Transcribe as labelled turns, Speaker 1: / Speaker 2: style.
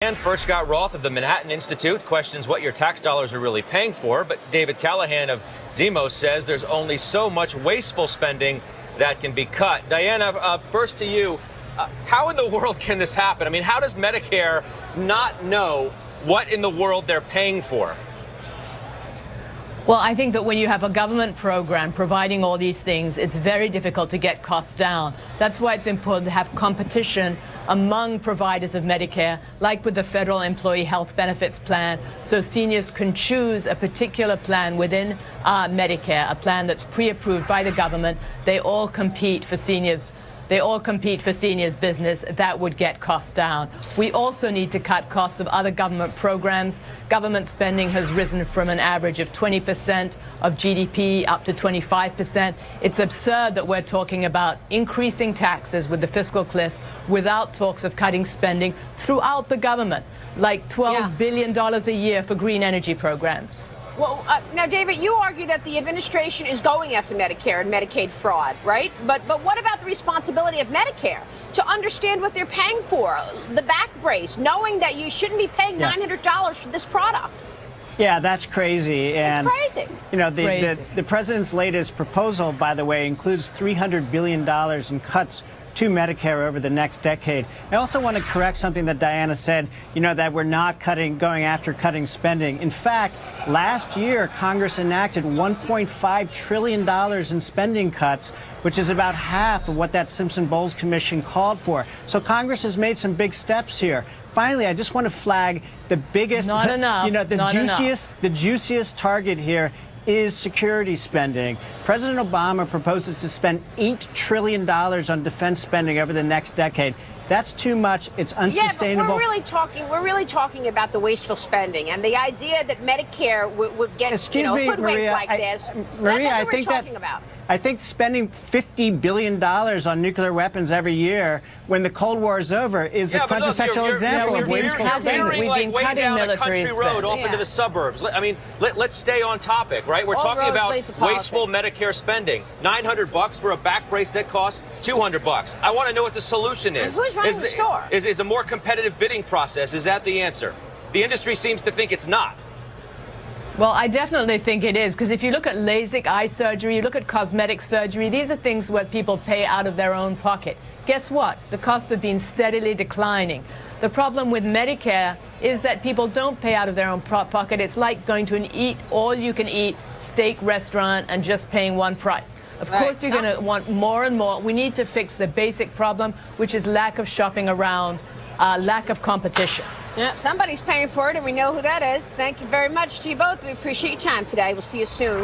Speaker 1: And first, Scott Roth of the Manhattan Institute questions what your tax dollars are really paying for. But David Callahan of Demos says there's only so much wasteful spending that can be cut. Diana, first to you. How in the world can this happen? I mean, how does Medicare not know what in the world they're paying for?
Speaker 2: Well, I think that when you have a government program providing all these things, it's very difficult to get costs down. That's why it's important to have competition among providers of Medicare, like with the Federal Employee Health Benefits Plan, so seniors can choose a particular plan within Medicare, a plan that's pre-approved by the government. They all compete for seniors. They all compete for seniors' business. That would get costs down. We also need to cut costs of other government programs. Government spending has risen from an average of 20% of GDP up to 25%. It's absurd that we're talking about increasing taxes with the fiscal cliff without talks of cutting spending throughout the government, like $12 billion a year for green energy programs.
Speaker 3: Well, now, David, you argue that the administration is going after Medicare and Medicaid fraud, right? But what about the responsibility of Medicare to understand what they're paying for, the back brace, knowing that you shouldn't be paying $900 for this product?
Speaker 4: Yeah, that's crazy. And,
Speaker 3: it's crazy.
Speaker 4: You know, the president's latest proposal, by the way, includes $300 billion in cuts to Medicare over the next decade. I also want to correct something that Diana said, you know, that we're not going after cutting spending. In fact, last year, Congress enacted $1.5 trillion in spending cuts, which is about half of what that Simpson-Bowles Commission called for. So Congress has made some big steps here. Finally, I just want to flag the biggest,
Speaker 2: not enough,
Speaker 4: you know, the juiciest target here is security spending. President Obama proposes to spend $8 trillion on defense spending over the next decade. That's too much. It's unsustainable.
Speaker 3: Yeah, but we're really talking about the wasteful spending and the idea that Medicare would get hoodwinked like this.
Speaker 4: Maria,
Speaker 3: that's what we're talking about.
Speaker 4: I think spending $50 billion on nuclear weapons every year when the Cold War is over is a quintessential example of wasteful spending.
Speaker 1: We've been way down a country road off into the suburbs. I mean, let's stay on topic, right? We're talking about wasteful Medicare spending. $900 for a back brace that costs $200. I want to know what the solution is.
Speaker 3: Who's running the store?
Speaker 1: Is a more competitive bidding process? Is that the answer? The industry seems to think it's not.
Speaker 2: Well, I definitely think it is, because if you look at LASIK eye surgery, you look at cosmetic surgery, these are things where people pay out of their own pocket. Guess what? The costs have been steadily declining. The problem with Medicare is that people don't pay out of their own pocket. It's like going to an all-you-can-eat steak restaurant and just paying one price. Of course, you're going to want more and more. We need to fix the basic problem, which is lack of shopping around, lack of competition.
Speaker 3: Yeah, somebody's paying for it, and we know who that is. Thank you very much to you both. We appreciate your time today. We'll see you soon.